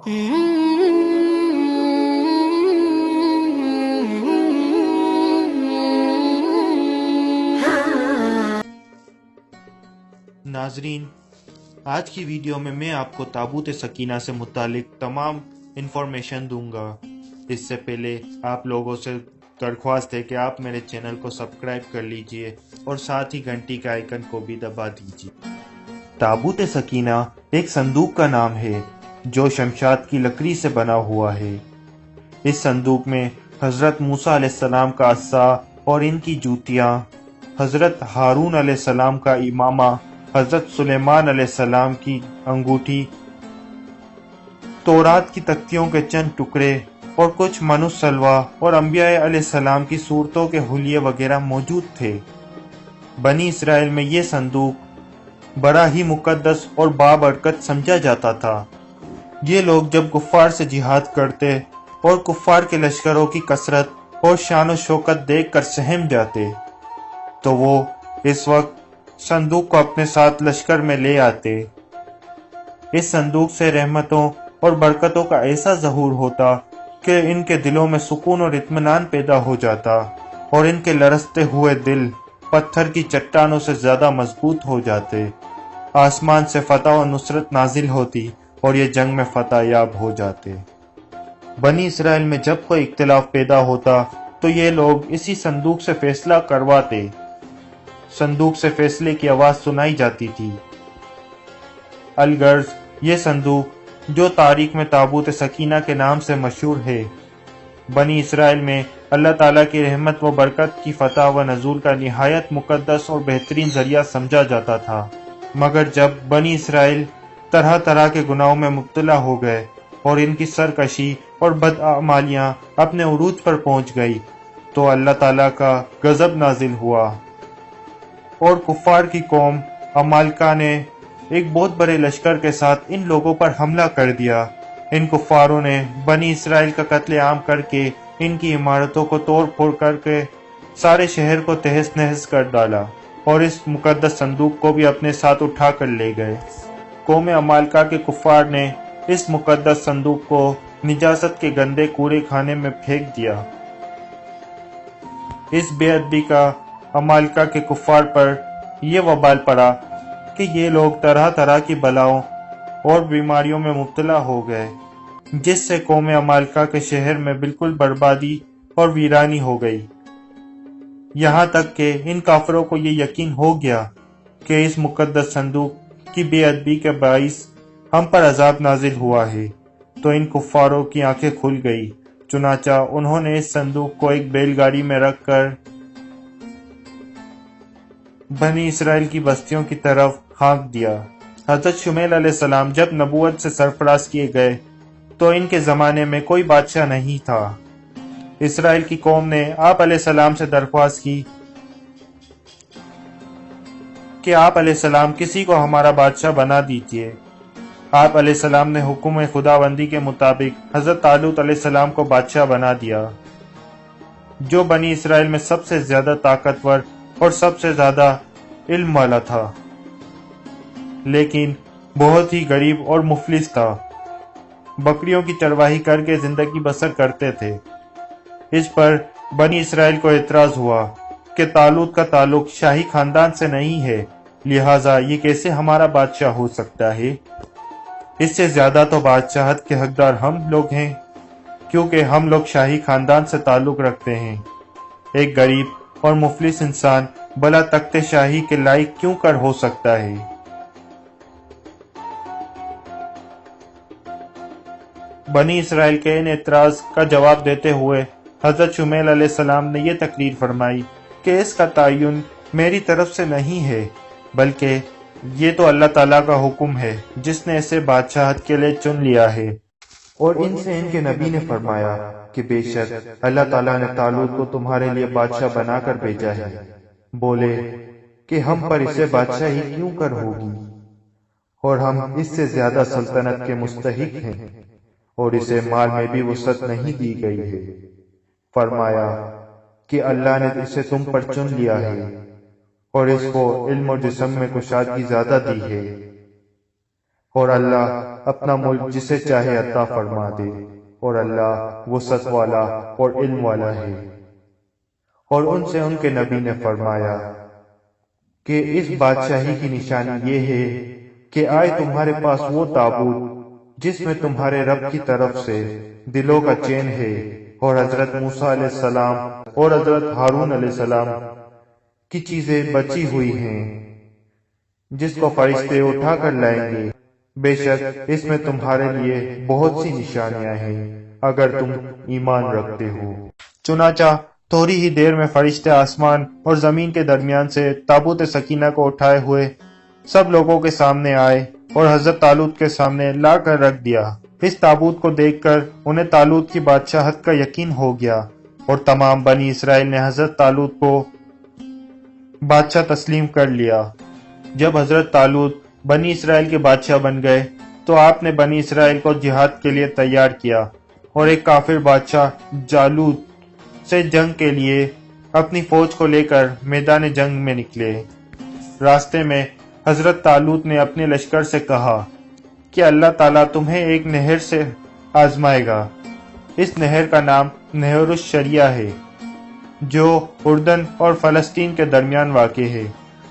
ناظرین، آج کی ویڈیو میں آپ کو تابوت سکینہ سے متعلق تمام انفارمیشن دوں گا۔ اس سے پہلے آپ لوگوں سے درخواست ہے کہ آپ میرے چینل کو سبسکرائب کر لیجئے اور ساتھ ہی گھنٹی کا آئیکن کو بھی دبا دیجئے۔ تابوت سکینہ ایک صندوق کا نام ہے جو شمشاد کی لکڑی سے بنا ہوا ہے۔ اس صندوق میں حضرت موسیٰ علیہ السلام کا عصا اور ان کی جوتیاں، حضرت ہارون علیہ السلام کا امامہ، حضرت سلیمان علیہ السلام کی انگوٹھی، تورات کی تختیوں کے چند ٹکڑے اور کچھ منوسلوا اور انبیاء علیہ السلام کی صورتوں کے حلیے وغیرہ موجود تھے۔ بنی اسرائیل میں یہ صندوق بڑا ہی مقدس اور بابرکت سمجھا جاتا تھا۔ یہ لوگ جب کفار سے جہاد کرتے اور کفار کے لشکروں کی کثرت اور شان و شوکت دیکھ کر سہم جاتے تو وہ اس وقت صندوق کو اپنے ساتھ لشکر میں لے آتے۔ اس صندوق سے رحمتوں اور برکتوں کا ایسا ظہور ہوتا کہ ان کے دلوں میں سکون اور اطمینان پیدا ہو جاتا اور ان کے لرزتے ہوئے دل پتھر کی چٹانوں سے زیادہ مضبوط ہو جاتے۔ آسمان سے فتح و نصرت نازل ہوتی اور یہ جنگ میں فتح یاب ہو جاتے۔ بنی اسرائیل میں جب کوئی اختلاف پیدا ہوتا تو یہ لوگ اسی صندوق سے فیصلہ کرواتے۔ صندوق سے فیصلے کی آواز سنائی جاتی تھی۔ الغرض یہ صندوق جو تاریخ میں تابوت سکینہ کے نام سے مشہور ہے، بنی اسرائیل میں اللہ تعالیٰ کی رحمت و برکت کی فتح و نزول کا نہایت مقدس اور بہترین ذریعہ سمجھا جاتا تھا۔ مگر جب بنی اسرائیل طرح طرح کے گناہوں میں مبتلا ہو گئے اور ان کی سرکشی اور بدعمالیاں اپنے عروج پر پہنچ گئی تو اللہ تعالیٰ کا غضب نازل ہوا اور کفار کی قوم عمالقہ نے ایک بہت بڑے لشکر کے ساتھ ان لوگوں پر حملہ کر دیا۔ ان کفاروں نے بنی اسرائیل کا قتل عام کر کے ان کی عمارتوں کو توڑ پھوڑ کر کے سارے شہر کو تہس نہس کر ڈالا اور اس مقدس صندوق کو بھی اپنے ساتھ اٹھا کر لے گئے۔ قوم عمالقہ کے کفار نے اس مقدس صندوق کو نجاست کے گندے کوڑے خانے میں پھینک دیا۔ اس بے ادبی کا عمالقہ کے کفار پر یہ وبال پڑا کہ یہ لوگ طرح طرح کی بلاؤں اور بیماریوں میں مبتلا ہو گئے، جس سے قوم عمالقہ کے شہر میں بالکل بربادی اور ویرانی ہو گئی۔ یہاں تک کہ ان کافروں کو یہ یقین ہو گیا کہ اس مقدس صندوق کی بے ادبی کے باعث ہم پر عذاب نازل ہوا ہے، تو ان کفاروں کی آنکھیں کھل گئی۔ چنانچہ انہوں نے اس صندوق کو ایک بیل گاڑی میں رکھ کر بنی اسرائیل کی بستیوں کی طرف ہانک دیا۔ حضرت شمیل علیہ السلام جب نبوت سے سرفراز کیے گئے تو ان کے زمانے میں کوئی بادشاہ نہیں تھا۔ اسرائیل کی قوم نے آپ علیہ السلام سے درخواست کی کہ آپ علیہ السلام کسی کو ہمارا بادشاہ بنا دیجیے۔ آپ علیہ السلام نے حکم خداوندی کے مطابق حضرت طالوت علیہ السلام کو بادشاہ بنا دیا، جو بنی اسرائیل میں سب سے زیادہ طاقتور اور سب سے زیادہ علم والا تھا، لیکن بہت ہی غریب اور مفلس تھا۔ بکریوں کی چرواہی کر کے زندگی بسر کرتے تھے۔ اس پر بنی اسرائیل کو اعتراض ہوا کہ طالوت کا تعلق شاہی خاندان سے نہیں ہے، لہٰذا یہ کیسے ہمارا بادشاہ ہو سکتا ہے؟ اس سے زیادہ تو بادشاہت کے حقدار ہم لوگ ہیں، کیونکہ ہم لوگ شاہی خاندان سے تعلق رکھتے ہیں۔ ایک غریب اور مفلس انسان بلا تخت شاہی کے لائق کیوں کر ہو سکتا ہے؟ بنی اسرائیل کے ان اعتراض کا جواب دیتے ہوئے حضرت شمیل علیہ السلام نے یہ تقریر فرمائی کہ اس کا تعین میری طرف سے نہیں ہے، بلکہ یہ تو اللہ تعالیٰ کا حکم ہے جس نے اسے بادشاہت کے لیے چن لیا ہے۔ اور ان سے ان کے نبی نے فرمایا کہ بے شک اللہ تعالیٰ نے طالوت کو تمہارے لیے بادشاہ بنا کر بھیجا ہے۔ بولے کہ ہم پر اسے بادشاہی کیوں کر ہوگی، اور ہم اس سے زیادہ سلطنت کے مستحق ہیں، اور اسے مال میں بھی وسعت نہیں دی گئی ہے۔ فرمایا کہ اللہ نے اسے تم پر چن لیا ہے اور اس کو علم و جسم میں کشادگی زیادہ دی ہے۔ اور اللہ اپنا ملک جسے چاہے عطا فرما دے، اور اللہ وسعت والا اور علم والا ہے۔ اور ان سے ان کے نبی نے فرمایا کہ اس بادشاہی کی نشانی یہ ہے کہ آئے تمہارے پاس وہ تابوت جس میں تمہارے رب کی طرف سے دلوں کا چین ہے، اور حضرت موسیٰ علیہ السلام اور حضرت ہارون علیہ السلام کی چیزیں بچی ہوئی ہیں جس کو فرشتے اٹھا کر لائیں گے۔ بے شک اس میں تمہارے لیے بہت سی نشانیاں ہیں اگر تم ایمان رکھتے ہو۔ چنانچہ تھوڑی ہی دیر میں فرشتے آسمان اور زمین کے درمیان سے تابوت سکینہ کو اٹھائے ہوئے سب لوگوں کے سامنے آئے اور حضرت طالوت کے سامنے لا کر رکھ دیا۔ اس تابوت کو دیکھ کر انہیں طالوت کی بادشاہت کا یقین ہو گیا، اور تمام بنی اسرائیل نے حضرت طالوت کو بادشاہ تسلیم کر لیا۔ جب حضرت طالوت بنی اسرائیل کے بادشاہ بن گئے تو آپ نے بنی اسرائیل کو جہاد کے لیے تیار کیا، اور ایک کافر بادشاہ جالوت سے جنگ کے لیے اپنی فوج کو لے کر میدان جنگ میں نکلے۔ راستے میں حضرت طالوت نے اپنے لشکر سے کہا کہ اللہ تعالیٰ تمہیں ایک نہر سے آزمائے گا۔ اس نہر کا نام نہر الشریعہ ہے، جو اردن اور فلسطین کے درمیان واقع ہے۔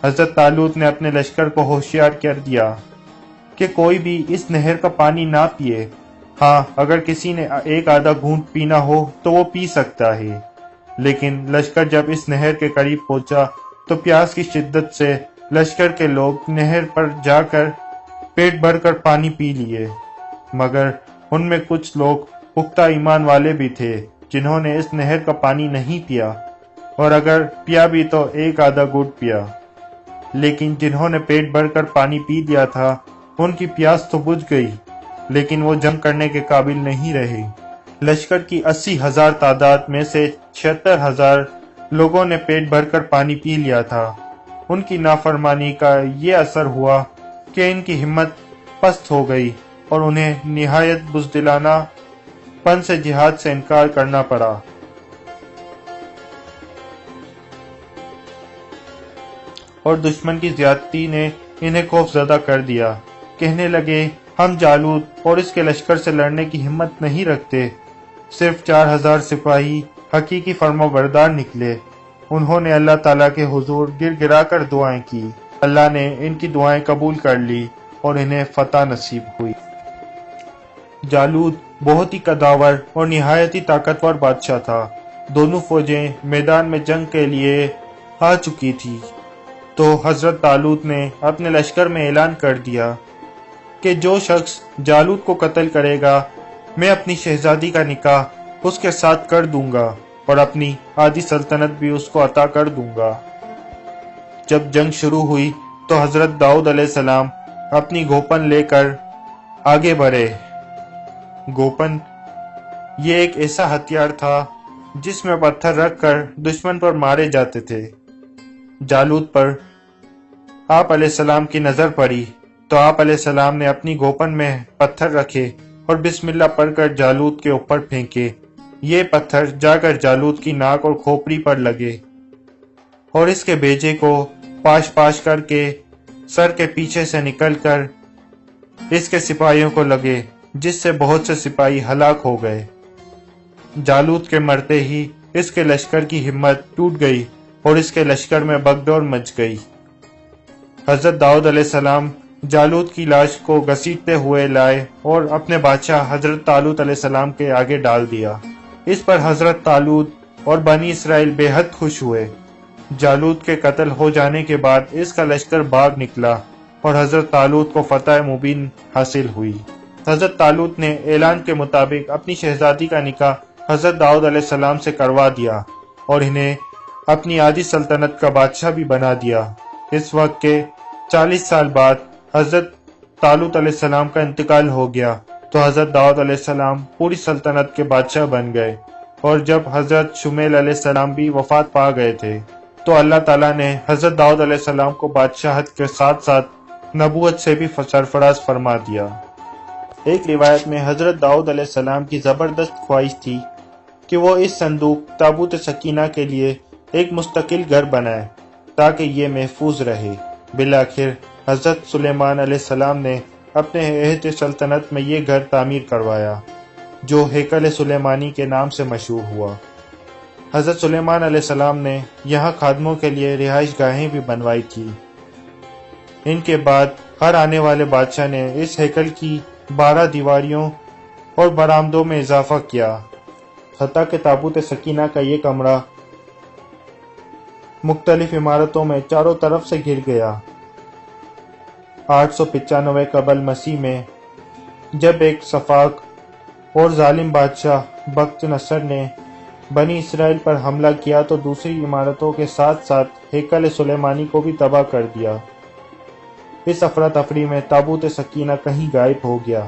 حضرت طالوت نے اپنے لشکر کو ہوشیار کر دیا کہ کوئی بھی اس نہر کا پانی نہ پیے، ہاں اگر کسی نے ایک آدھا گھونٹ پینا ہو تو وہ پی سکتا ہے۔ لیکن لشکر جب اس نہر کے قریب پہنچا تو پیاس کی شدت سے لشکر کے لوگ نہر پر جا کر پیٹ بھر کر پانی پی لیے، مگر ان میں کچھ لوگ پختہ ایمان والے بھی تھے جنہوں نے اس نہر کا پانی نہیں پیا، اور اگر پیا بھی تو ایک آدھا گھونٹ پیا۔ لیکن جنہوں نے پیٹ بھر کر پانی پی لیا تھا ان کی پیاس تو بجھ گئی، لیکن وہ جنگ کرنے کے قابل نہیں رہے۔ لشکر کی 80,000 تعداد میں سے 76,000 لوگوں نے پیٹ بھر کر پانی پی لیا تھا۔ ان کی نافرمانی کا یہ اثر ہوا کہ ان کی ہمت پست ہو گئی اور انہیں نہایت بزدلانہ پن سے جہاد سے انکار کرنا پڑا۔ اور دشمن کی زیادتی نے انہیں خوف زدہ کر دیا۔ کہنے لگے ہم جالوت اور اس کے لشکر سے لڑنے کی ہمت نہیں رکھتے۔ صرف 4,000 سپاہی حقیقی فرمانبردار نکلے۔ انہوں نے اللہ تعالیٰ کے حضور گر گرا کر دعائیں کی۔ اللہ نے ان کی دعائیں قبول کر لی اور انہیں فتح نصیب ہوئی۔ جالوت بہت ہی قداور اور نہایت ہی طاقتور بادشاہ تھا۔ دونوں فوجیں میدان میں جنگ کے لیے آ چکی تھی تو حضرت طالوت نے اپنے لشکر میں اعلان کر دیا کہ جو شخص جالوت کو قتل کرے گا میں اپنی شہزادی کا نکاح اس کے ساتھ کر دوں گا اور اپنی آدھی سلطنت بھی اس کو عطا کر دوں گا۔ جب جنگ شروع ہوئی تو حضرت داؤد علیہ السلام اپنی گھوپن لے کر آگے بڑھے۔ گھوپن یہ ایک ایسا ہتھیار تھا جس میں پتھر رکھ کر دشمن پر مارے جاتے تھے۔ جالوت پر آپ علیہ السلام کی نظر پڑی تو آپ علیہ السلام نے اپنی گھوپن میں پتھر رکھے اور بسم اللہ پڑھ کر جالوت کے اوپر پھینکے۔ یہ پتھر جا کر جالوت کی ناک اور کھوپڑی پر لگے اور اس کے بیجے کو پاش پاش کر کے سر کے پیچھے سے نکل کر اس کے سپاہیوں کو لگے، جس سے بہت سے سپاہی ہلاک ہو گئے۔ جالوت کے مرتے ہی اس کے لشکر کی ہمت ٹوٹ گئی اور اس کے لشکر میں بگڈور مچ گئی۔ حضرت داؤد علیہ السلام جالوت کی لاش کو گھسیٹتے ہوئے لائے اور اپنے بادشاہ حضرت طالوت علیہ السلام کے آگے ڈال دیا۔ اس پر حضرت طالوت اور بنی اسرائیل بے حد خوش ہوئے۔ جالوت کے قتل ہو جانے کے بعد اس کا لشکر بھاگ نکلا اور حضرت طالوت کو فتح مبین حاصل ہوئی۔ حضرت طالوت نے اعلان کے مطابق اپنی شہزادی کا نکاح حضرت داؤد علیہ السلام سے کروا دیا اور انہیں اپنی آدھی سلطنت کا بادشاہ بھی بنا دیا۔ اس وقت کے 40 سال بعد حضرت طالوت علیہ السلام کا انتقال ہو گیا تو حضرت داؤد علیہ السلام پوری سلطنت کے بادشاہ بن گئے، اور جب حضرت شمیل علیہ السلام بھی وفات پا گئے تھے تو اللہ تعالیٰ نے حضرت داؤد علیہ السلام کو بادشاہت کے ساتھ ساتھ نبوت سے بھی سرفراز فرما دیا۔ ایک روایت میں حضرت داؤد علیہ السلام کی زبردست خواہش تھی کہ وہ اس صندوق تابوت سکینہ کے لیے ایک مستقل گھر بنائے تاکہ یہ محفوظ رہے۔ بالآخر حضرت سلیمان علیہ السلام نے اپنے عہد سلطنت میں یہ گھر تعمیر کروایا جو ہیکل سلیمانی کے نام سے مشہور ہوا۔ حضرت سلیمان علیہ السلام نے یہاں خادموں کے لیے رہائش گاہیں بھی بنوائی تھی۔ ان کے بعد ہر آنے والے بادشاہ نے اس ہیکل کی 12 دیواریوں اور برآمدوں میں اضافہ کیا، حتیٰ کہ تابوت سکینہ کا یہ کمرہ مختلف عمارتوں میں چاروں طرف سے گھر گیا۔ 895 قبل مسیح میں جب ایک سفاک اور ظالم بادشاہ بخت نصر نے بنی اسرائیل پر حملہ کیا تو دوسری عمارتوں کے ساتھ ساتھ ہیکل سلیمانی کو بھی تباہ کر دیا۔ اس افراتفری میں تابوت سکینہ کہیں غائب ہو گیا۔